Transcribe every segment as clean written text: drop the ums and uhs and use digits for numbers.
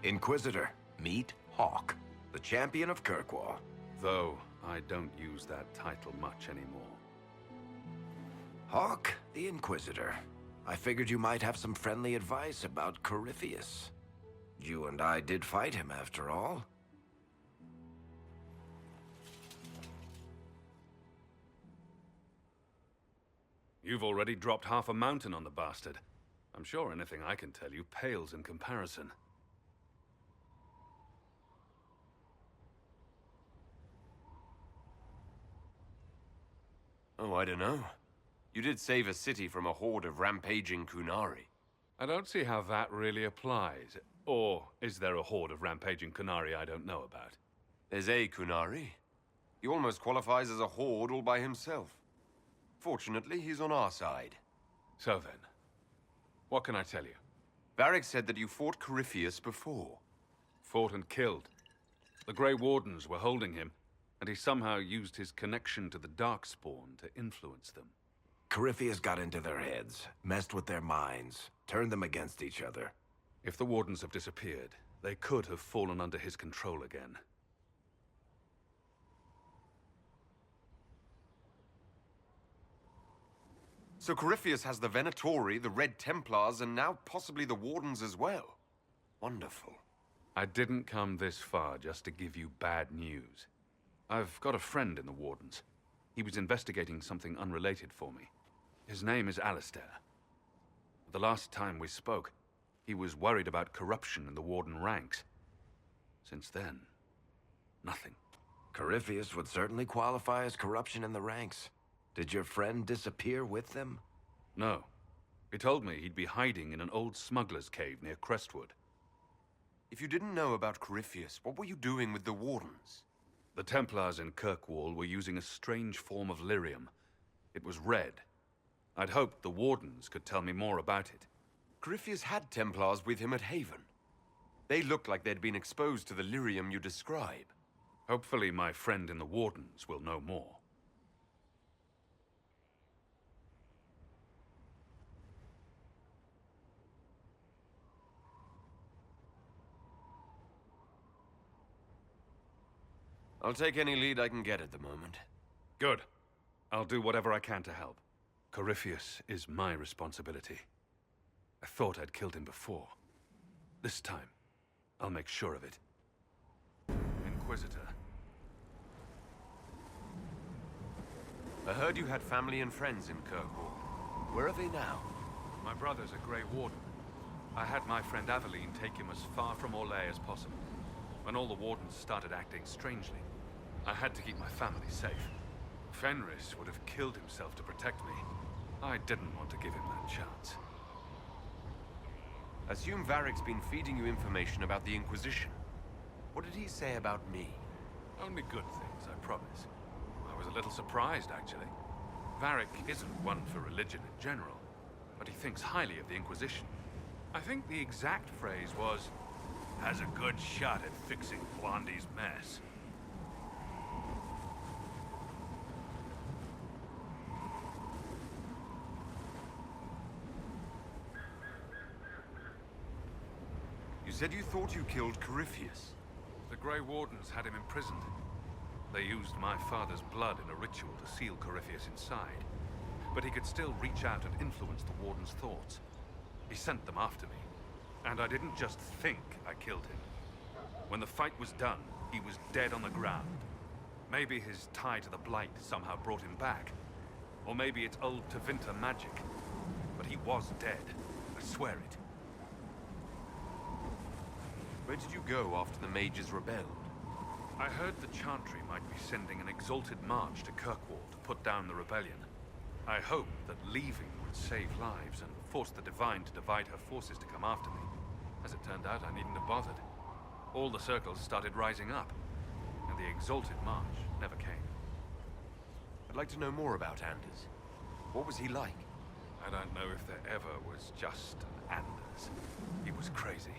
Inquisitor, meet Hawk, the champion of Kirkwall. Though I don't use that title much anymore. Hawk, the Inquisitor. I figured you might have some friendly advice about Corypheus. You and I did fight him, after all. You've already dropped half a mountain on the bastard. I'm sure anything I can tell you pales in comparison. Oh, I don't know. You did save a city from a horde of rampaging Kunari. I don't see how that really applies. Or is there a horde of rampaging Kunari I don't know about? There's a Kunari. He almost qualifies as a horde all by himself. Fortunately, he's on our side. So then, what can I tell you? Varric said that you fought Corypheus before. Fought and killed. The Grey Wardens were holding him, and he somehow used his connection to the Darkspawn to influence them. Corypheus got into their heads, messed with their minds, turned them against each other. If the Wardens have disappeared, they could have fallen under his control again. So Corypheus has the Venatori, the Red Templars, and now possibly the Wardens as well. Wonderful. I didn't come this far just to give you bad news. I've got a friend in the Wardens. He was investigating something unrelated for me. His name is Alistair. The last time we spoke, he was worried about corruption in the Warden ranks. Since then, nothing. Corypheus would certainly qualify as corruption in the ranks. Did your friend disappear with them? No. He told me he'd be hiding in an old smuggler's cave near Crestwood. If you didn't know about Corypheus, what were you doing with the Wardens? The Templars in Kirkwall were using a strange form of lyrium. It was red. I'd hoped the Wardens could tell me more about it. Corypheus had Templars with him at Haven. They looked like they'd been exposed to the lyrium you describe. Hopefully my friend in the Wardens will know more. I'll take any lead I can get at the moment. Good. I'll do whatever I can to help. Corypheus is my responsibility. I thought I'd killed him before. This time, I'll make sure of it. Inquisitor. I heard you had family and friends in Kirkwall. Where are they now? My brother's a Grey Warden. I had my friend Aveline take him as far from Orlais as possible. When all the Wardens started acting strangely, I had to keep my family safe. Fenris would have killed himself to protect me. I didn't want to give him that chance. Assume Varric's been feeding you information about the Inquisition. What did he say about me? Only good things, I promise. I was a little surprised, actually. Varric isn't one for religion in general, but he thinks highly of the Inquisition. I think the exact phrase was, "has a good shot at fixing Blondie's mess." You said you thought you killed Corypheus. The Grey Wardens had him imprisoned. They used my father's blood in a ritual to seal Corypheus inside. But he could still reach out and influence the Warden's thoughts. He sent them after me. And I didn't just think I killed him. When the fight was done, he was dead on the ground. Maybe his tie to the Blight somehow brought him back. Or maybe it's old Tevinter magic. But he was dead. I swear it. Where did you go after the mages rebelled? I heard the Chantry might be sending an exalted march to Kirkwall to put down the rebellion. I hoped that leaving would save lives and force the Divine to divide her forces to come after me. As it turned out, I needn't have bothered. All the circles started rising up, and the exalted march never came. I'd like to know more about Anders. What was he like? I don't know if there ever was just an Anders. He was crazy.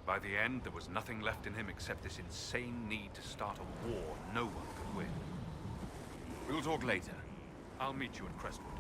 By the end, there was nothing left in him except this insane need to start a war no one could win. We'll talk later. I'll meet you at Crestwood.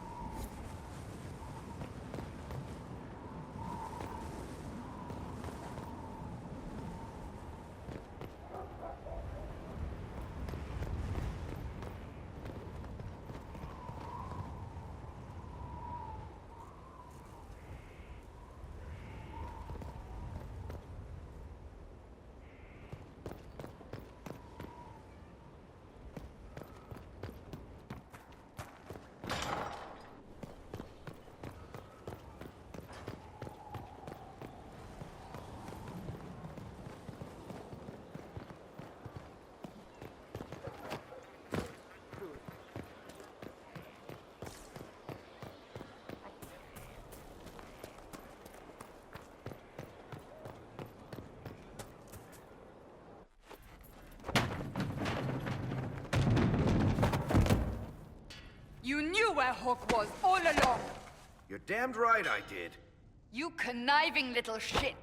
where Hawk was all along. You're damned right I did. You conniving little shit.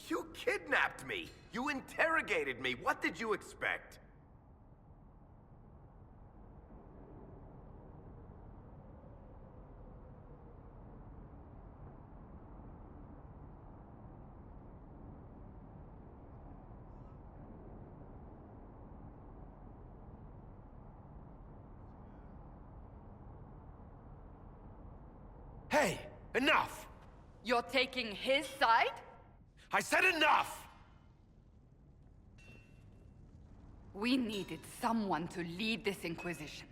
You kidnapped me! You interrogated me! What did you expect? Hey, enough! You're taking his side? I said enough! We needed someone to lead this Inquisition.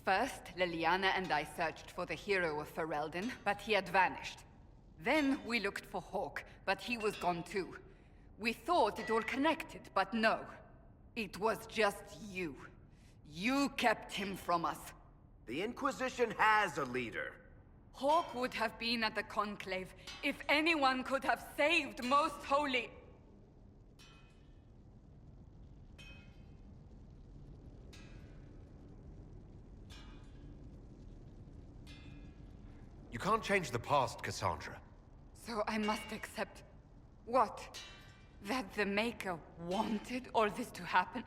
First, Liliana and I searched for the hero of Ferelden, but he had vanished. Then we looked for Hawk, but he was gone too. We thought it all connected, but no. It was just you. You kept him from us. The Inquisition has a leader. Hawk would have been at the Conclave if anyone could have saved Most Holy. You can't change the past, Cassandra. So I must accept... what? That the Maker wanted all this to happen?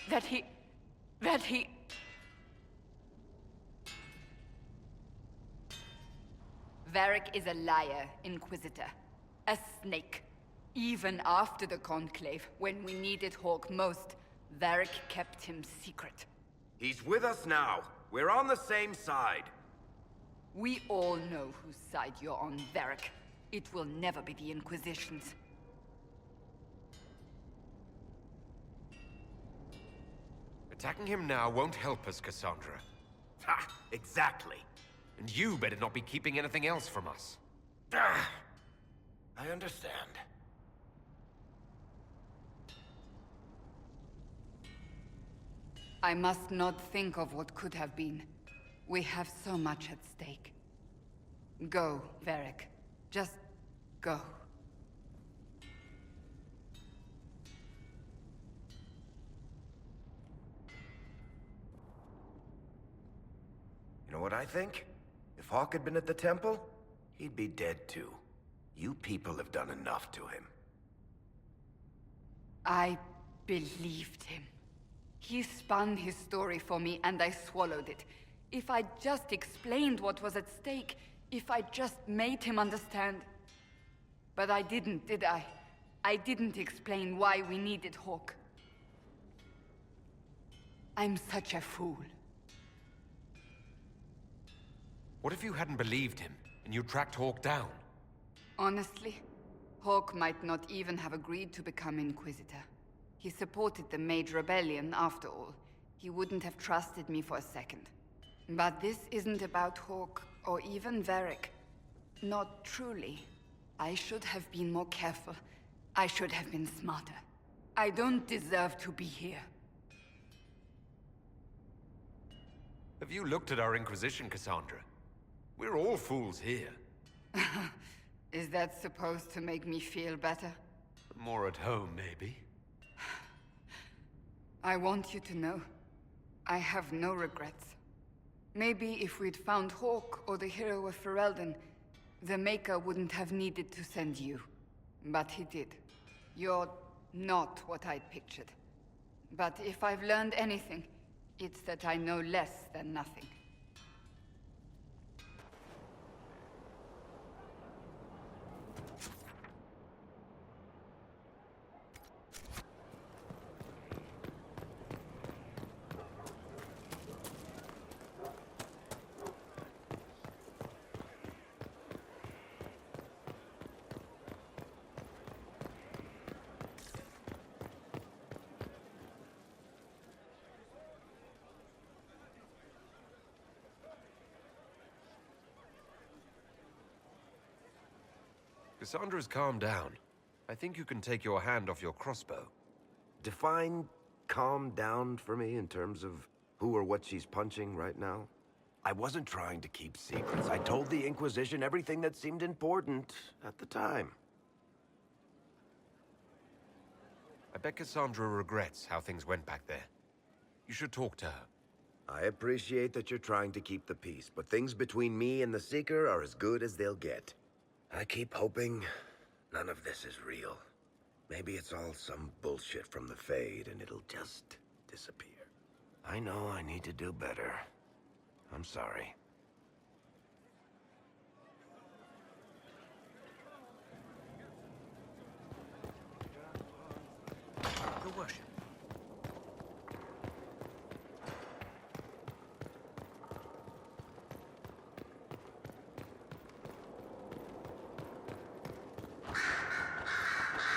That he... Varric is a liar, Inquisitor. A snake. Even after the Conclave, when we needed Hawk most, Varric kept him secret. He's with us now. We're on the same side. We all know whose side you're on, Varric. It will never be the Inquisition's. Attacking him now won't help us, Cassandra. Ha! Exactly. And you better not be keeping anything else from us. Ah, I understand. I must not think of what could have been. We have so much at stake. Go, Varric. Just go. You know what I think? If Hawk had been at the temple, he'd be dead too. You people have done enough to him. I believed him. He spun his story for me, and I swallowed it. If I just explained what was at stake, if I just made him understand... But I didn't, did I? I didn't explain why we needed Hawk. I'm such a fool. What if you hadn't believed him, and you tracked Hawk down? Honestly, Hawk might not even have agreed to become Inquisitor. He supported the Mage Rebellion, after all. He wouldn't have trusted me for a second. But this isn't about Hawk, or even Varric. Not truly. I should have been more careful. I should have been smarter. I don't deserve to be here. Have you looked at our Inquisition, Cassandra? We're all fools here. Is that supposed to make me feel better? More at home, maybe. I want you to know, I have no regrets. Maybe if we'd found Hawk or the hero of Ferelden, the Maker wouldn't have needed to send you. But he did. You're not what I'd pictured. But if I've learned anything, it's that I know less than nothing. Cassandra's calmed down. I think you can take your hand off your crossbow. Define calm down for me in terms of who or what she's punching right now. I wasn't trying to keep secrets. I told the Inquisition everything that seemed important at the time. I bet Cassandra regrets how things went back there. You should talk to her. I appreciate that you're trying to keep the peace, but things between me and the Seeker are as good as they'll get. I keep hoping none of this is real. Maybe it's all some bullshit from the Fade and it'll just disappear. I know I need to do better. I'm sorry. Your worship.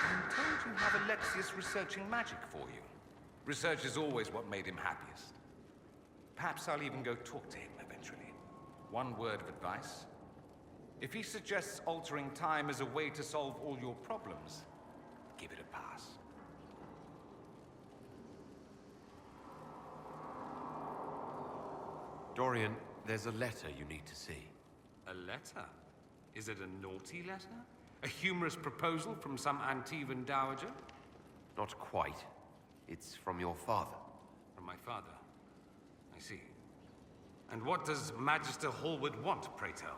I'm told you have Alexius researching magic for you. Research is always what made him happiest. Perhaps I'll even go talk to him eventually. One word of advice. If he suggests altering time as a way to solve all your problems, give it a pass. Dorian, there's a letter you need to see. A letter? Is it a naughty letter? A humorous proposal from some Antivan dowager? Not quite. It's from your father. From my father. I see. And what does Magister Hallward want, pray tell?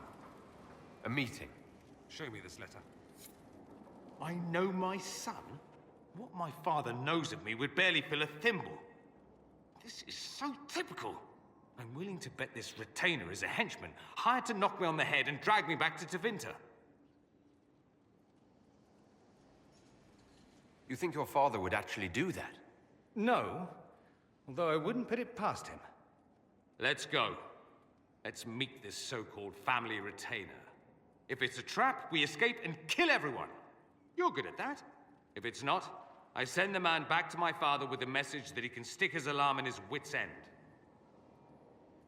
A meeting. Show me this letter. I know my son? What my father knows of me would barely fill a thimble. This is so typical. I'm willing to bet this retainer is a henchman, hired to knock me on the head and drag me back to Tevinter. You think your father would actually do that? No, although I wouldn't put it past him. Let's go. Let's meet this so-called family retainer. If it's a trap, we escape and kill everyone. You're good at that. If it's not, I send the man back to my father with the message that he can stick his alarm in his wit's end.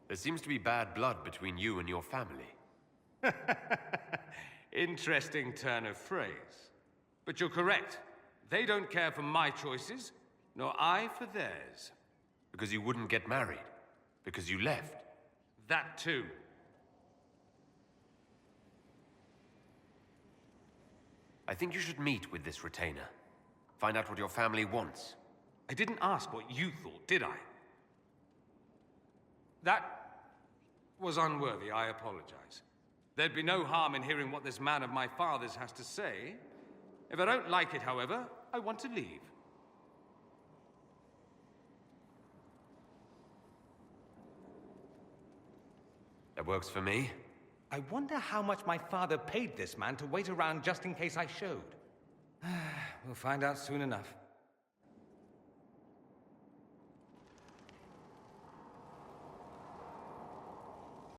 There seems to be bad blood between you and your family. Interesting turn of phrase. But you're correct. They don't care for my choices, nor I for theirs. Because you wouldn't get married. Because you left. That too. I think you should meet with this retainer. Find out what your family wants. I didn't ask what you thought, did I? That was unworthy, I apologize. There'd be no harm in hearing what this man of my father's has to say. If I don't like it, however, I want to leave. That works for me. I wonder how much my father paid this man to wait around just in case I showed. We'll find out soon enough.